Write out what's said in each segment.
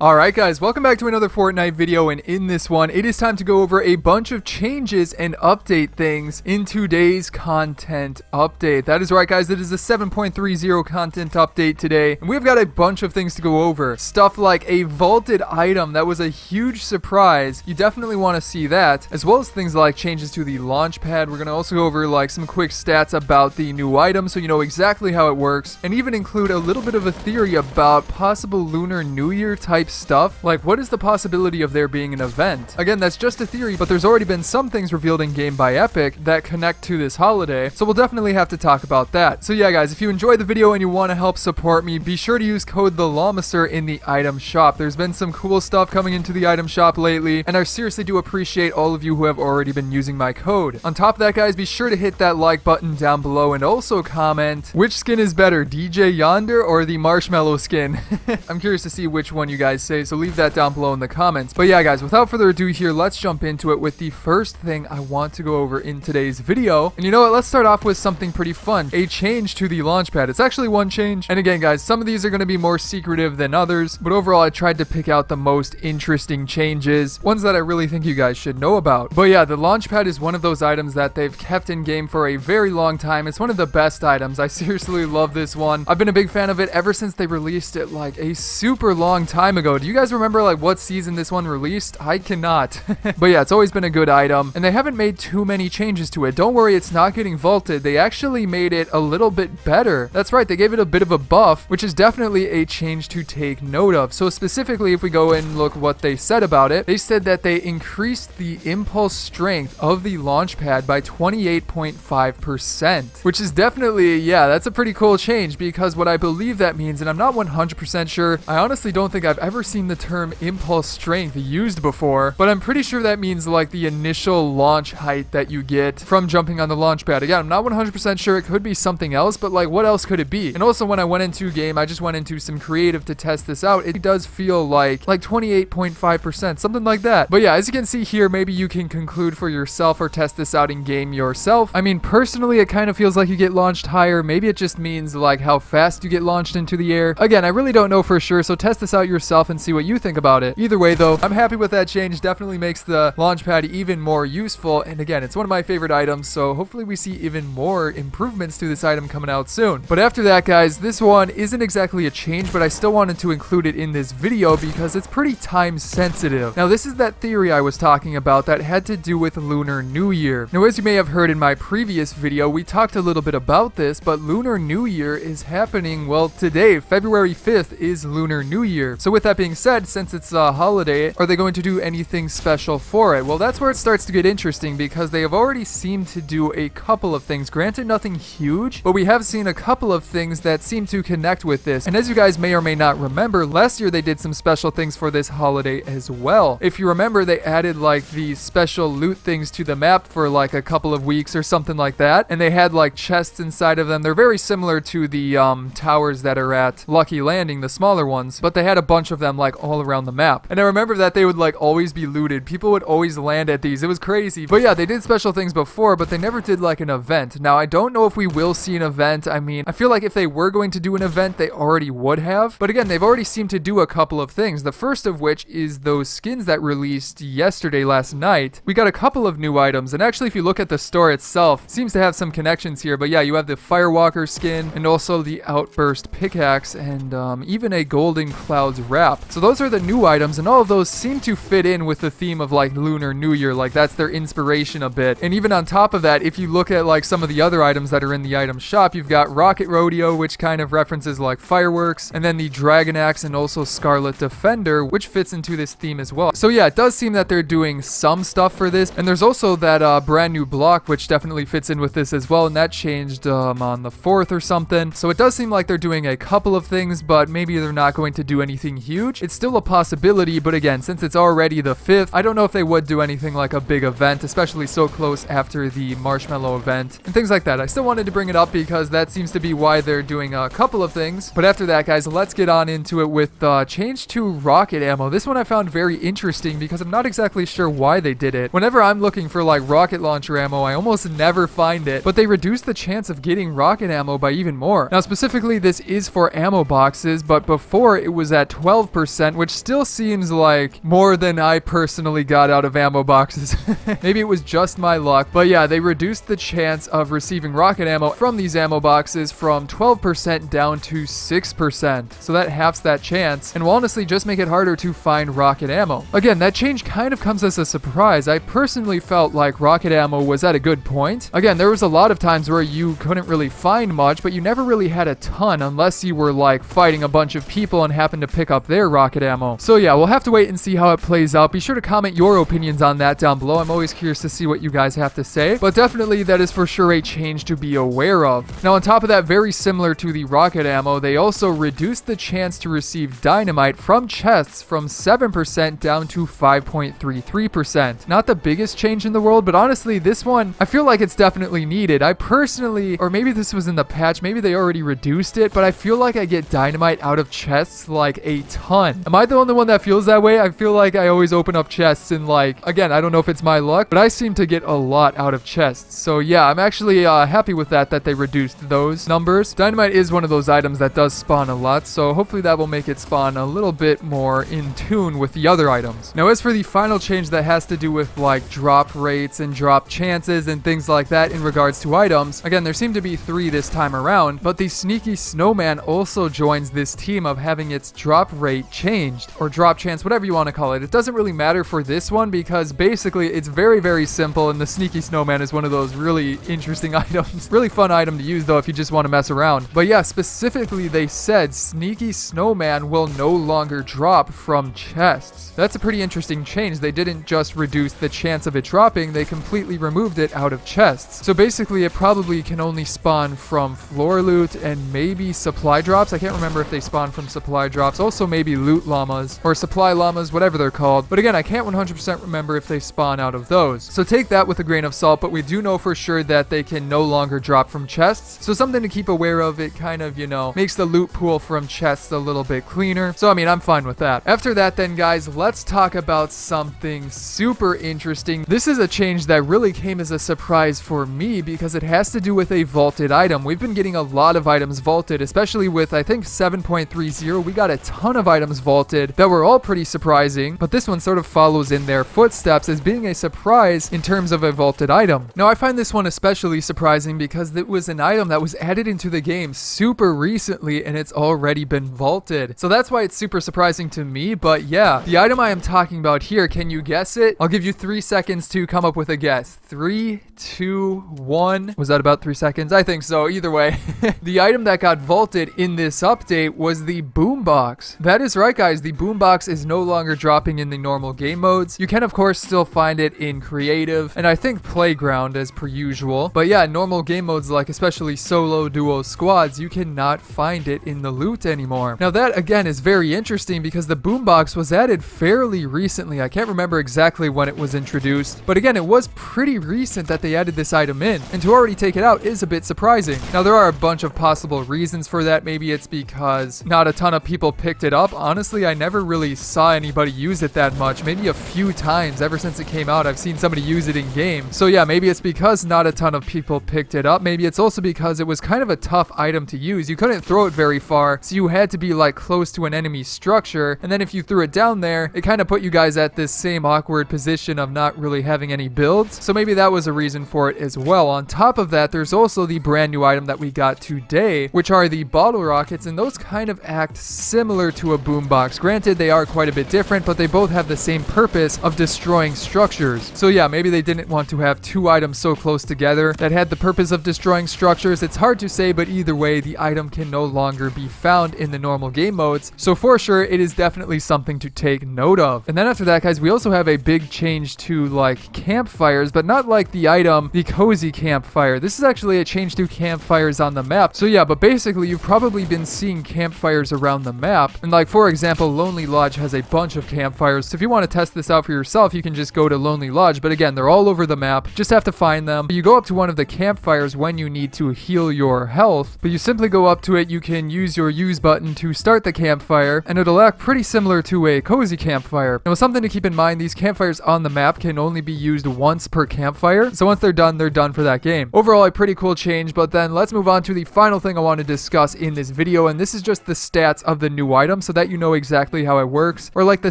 Alright guys, welcome back to another Fortnite video, and in this one, it is time to go over a bunch of changes and update things in today's content update. That is right guys, it is a 7.30 content update today, and we've got a bunch of things to go over. Stuff like a vaulted item that was a huge surprise, you definitely want to see that, as well as things like changes to the launch pad. We're going to also go over like some quick stats about the new item so you know exactly how it works, and even include a little bit of a theory about possible Lunar New Year type stuff. Like, what is the possibility of there being an event? Again, that's just a theory, but there's already been some things revealed in game by Epic that connect to this holiday, so we'll definitely have to talk about that. So yeah guys, if you enjoyed the video and you want to help support me, be sure to use code TheLlamaSir in the item shop. There's been some cool stuff coming into the item shop lately, and I seriously do appreciate all of you who have already been using my code. On top of that guys, be sure to hit that like button down below and also comment which skin is better, DJ Yonder or the Marshmallow skin. I'm curious to see which one you guys say, so leave that down below in the comments. But yeah guys, without further ado here, let's jump into it with the first thing I want to go over in today's video. And you know what, let's start off with something pretty fun, a change to the launch pad. It's actually one change, and again guys, some of these are going to be more secretive than others, but overall I tried to pick out the most interesting changes, ones that I really think you guys should know about. But yeah, the launch pad is one of those items that they've kept in game for a very long time. It's one of the best items. I seriously love this one. I've been a big fan of it ever since they released it like a super long time ago. Do you guys remember like what season this one released? I cannot. But yeah, it's always been a good item, and they haven't made too many changes to it. Don't worry, it's not getting vaulted. They actually made it a little bit better. That's right, they gave it a bit of a buff, which is definitely a change to take note of. So specifically, if we go and look what they said about it, they said that they increased the impulse strength of the launch pad by 28.5%, which is definitely, yeah, that's a pretty cool change, because what I believe that means, and I'm not 100% sure, I honestly don't think I've ever seen the term impulse strength used before, but I'm pretty sure that means like the initial launch height that you get from jumping on the launch pad. Again, I'm not 100% sure, it could be something else, but like what else could it be? And also when I went into game, I just went into some creative to test this out. It does feel like 28.5%, something like that. But yeah, as you can see here, maybe you can conclude for yourself or test this out in game yourself. I mean, personally, it kind of feels like you get launched higher. Maybe it just means like how fast you get launched into the air. Again, I really don't know for sure, so test this out yourself and see what you think about it. Either way though, I'm happy with that change. Definitely makes the launch pad even more useful, and again, it's one of my favorite items, so hopefully we see even more improvements to this item coming out soon. But after that guys, this one isn't exactly a change, but I still wanted to include it in this video because it's pretty time sensitive. Now this is that theory I was talking about that had to do with Lunar New Year. Now as you may have heard in my previous video, we talked a little bit about this, but Lunar New Year is happening, well, today, February 5th is Lunar New Year. So with that being said, since it's a holiday, are they going to do anything special for it? Well, that's where it starts to get interesting, because they have already seemed to do a couple of things. Granted, nothing huge, but we have seen a couple of things that seem to connect with this. And as you guys may or may not remember, last year they did some special things for this holiday as well. If you remember, they added like these special loot things to the map for like a couple of weeks or something like that, and they had like chests inside of them. They're very similar to the towers that are at Lucky Landing, the smaller ones, but they had a bunch of them like all around the map. And I remember that they would like always be looted. People would always land at these. It was crazy. But yeah, they did special things before, but they never did like an event. Now I don't know if we will see an event. I mean, I feel like if they were going to do an event, they already would have. But again, they've already seemed to do a couple of things. The first of which is those skins that released yesterday, last night. We got a couple of new items, and actually if you look at the store itself, it seems to have some connections here. But yeah, you have the Firewalker skin and also the Outburst pickaxe, and even a Golden Clouds wrap. So those are the new items, and all of those seem to fit in with the theme of like Lunar New Year. Like that's their inspiration a bit. And even on top of that, if you look at like some of the other items that are in the item shop, you've got Rocket Rodeo, which kind of references like fireworks, and then the Dragon Axe and also Scarlet Defender, which fits into this theme as well. So yeah, it does seem that they're doing some stuff for this. And there's also that brand new block, which definitely fits in with this as well, and that changed on the 4th or something. So it does seem like they're doing a couple of things, but maybe they're not going to do anything huge. It's still a possibility, but again, since it's already the 5th, I don't know if they would do anything like a big event, especially so close after the Marshmallow event and things like that. I still wanted to bring it up because that seems to be why they're doing a couple of things. But after that guys, let's get on into it with change to rocket ammo. This one I found very interesting because I'm not exactly sure why they did it. Whenever I'm looking for like rocket launcher ammo, I almost never find it, but they reduced the chance of getting rocket ammo by even more. Now specifically, this is for ammo boxes, but before it was at 12 12%, which still seems like more than I personally got out of ammo boxes. Maybe it was just my luck, but yeah, they reduced the chance of receiving rocket ammo from these ammo boxes from 12% down to 6%. So that halves that chance, and will honestly just make it harder to find rocket ammo. Again, that change kind of comes as a surprise. I personally felt like rocket ammo was at a good point. Again, there was a lot of times where you couldn't really find much, but you never really had a ton unless you were like fighting a bunch of people and happened to pick up their rocket ammo. So yeah, we'll have to wait and see how it plays out. Be sure to comment your opinions on that down below. I'm always curious to see what you guys have to say, but definitely that is for sure a change to be aware of. Now on top of that, very similar to the rocket ammo, they also reduced the chance to receive dynamite from chests from 7% down to 5.33%. Not the biggest change in the world, but honestly, this one, I feel like it's definitely needed. I personally, or maybe this was in the patch, maybe they already reduced it, but I feel like I get dynamite out of chests like a ton. Am I the only one that feels that way? I feel like I always open up chests and like, again, I don't know if it's my luck, but I seem to get a lot out of chests. So yeah, I'm actually happy with that they reduced those numbers. Dynamite is one of those items that does spawn a lot, so hopefully that will make it spawn a little bit more in tune with the other items. Now as for the final change that has to do with like drop rates and drop chances and things like that in regards to items, again, there seem to be 3 this time around, but the sneaky snowman also joins this team of having its drop rate changed, or drop chance, whatever you want to call it. It doesn't really matter for this one because basically it's very, very simple, and the sneaky snowman is one of those really interesting items. Really fun item to use though if you just want to mess around. But yeah, specifically they said sneaky snowman will no longer drop from chests. That's a pretty interesting change. They didn't just reduce the chance of it dropping, they completely removed it out of chests. So basically it probably can only spawn from floor loot and maybe supply drops. I can't remember if they spawn from supply drops. Also maybe loot llamas or supply llamas, whatever they're called. But again, I can't 100% remember if they spawn out of those. So take that with a grain of salt, but we do know for sure that they can no longer drop from chests. So something to keep aware of. It kind of, you know, makes the loot pool from chests a little bit cleaner. So I mean, I'm fine with that. After that then guys, let's talk about something super interesting. This is a change that really came as a surprise for me because it has to do with a vaulted item. We've been getting a lot of items vaulted, especially with I think 7.30. We got a ton of items vaulted that were all pretty surprising, but this one sort of follows in their footsteps as being a surprise in terms of a vaulted item. Now I find this one especially surprising because it was an item that was added into the game super recently and it's already been vaulted. So that's why it's super surprising to me. But yeah, the item I am talking about here, can you guess it? I'll give you 3 seconds to come up with a guess. 3, 2, 1. Was that about 3 seconds? I think so. Either way, the item that got vaulted in this update was the boombox. That is right guys, the boombox is no longer dropping in the normal game modes. You can of course still find it in creative and I think playground as per usual, but yeah, normal game modes like especially solo, duo, squads, you cannot find it in the loot anymore. Now that again is very interesting because the boombox was added fairly recently. I can't remember exactly when it was introduced, but again, it was pretty recent that they added this item in, and to already take it out is a bit surprising. Now there are a bunch of possible reasons for that. Maybe it's because not a ton of people picked it up. Honestly, I never really saw anybody use it that much. Maybe a few times ever since it came out I've seen somebody use it in game. So yeah, maybe it's because not a ton of people picked it up. Maybe it's also because it was kind of a tough item to use. You couldn't throw it very far, so you had to be like close to an enemy structure, and then if you threw it down there, it kind of put you guys at this same awkward position of not really having any builds. So maybe that was a reason for it as well. On top of that, there's also the brand new item that we got today, which are the bottle rockets, and those kind of act similar to a boombox. Granted, they are quite a bit different, but they both have the same purpose of destroying structures. So yeah, maybe they didn't want to have 2 items so close together that had the purpose of destroying structures. It's hard to say, but either way, the item can no longer be found in the normal game modes. So for sure, it is definitely something to take note of. And then after that, guys, we also have a big change to like campfires, but not like the item, the cozy campfire. This is actually a change to campfires on the map. So yeah, but basically you've probably been seeing campfires around the map. And like, for example, Lonely Lodge has a bunch of campfires. So if you want to test this out for yourself, you can just go to Lonely Lodge. But again, they're all over the map. Just have to find them. You go up to one of the campfires when you need to heal your health, but you simply go up to it. You can use your use button to start the campfire, and it'll act pretty similar to a cozy campfire. Now, something to keep in mind, these campfires on the map can only be used once per campfire. So once they're done for that game. Overall, a pretty cool change, but then let's move on to the final thing I want to discuss in this video, and this is just the stats of the new item. So so that you know exactly how it works, or like the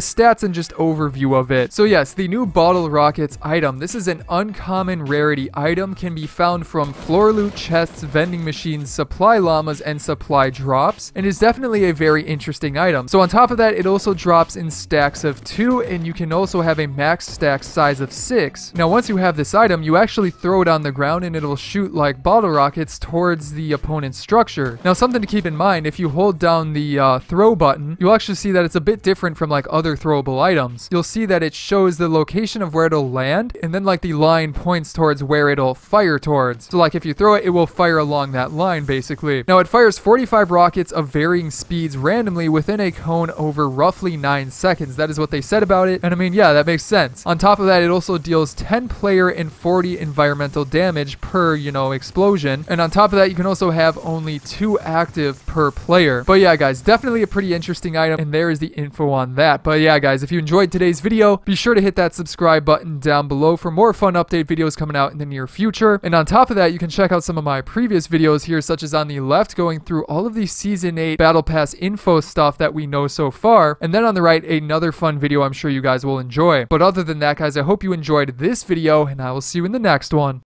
stats and just overview of it. So yes, the new Bottle Rockets item. This is an uncommon rarity item, can be found from floor loot chests, vending machines, supply llamas, and supply drops, and is definitely a very interesting item. So on top of that, it also drops in stacks of 2, and you can also have a max stack size of 6. Now once you have this item, you actually throw it on the ground and it'll shoot like bottle rockets towards the opponent's structure. Now something to keep in mind, if you hold down the throw button, you'll actually see that it's a bit different from like other throwable items. You'll see that it shows the location of where it'll land, and then like the line points towards where it'll fire towards. So like if you throw it, it will fire along that line basically. Now it fires 45 rockets of varying speeds randomly within a cone over roughly 9 seconds. That is what they said about it, and I mean, yeah, that makes sense. On top of that, it also deals 10 player and 40 environmental damage per, you know, explosion, and on top of that, you can also have only 2 active per player. But yeah, guys, definitely a pretty interesting item, and there is the info on that. But yeah, guys, if you enjoyed today's video, be sure to hit that subscribe button down below for more fun update videos coming out in the near future. And on top of that, you can check out some of my previous videos here, such as on the left, going through all of the Season 8 Battle Pass info stuff that we know so far, and then on the right, another fun video I'm sure you guys will enjoy. But other than that, guys, I hope you enjoyed this video, and I will see you in the next one.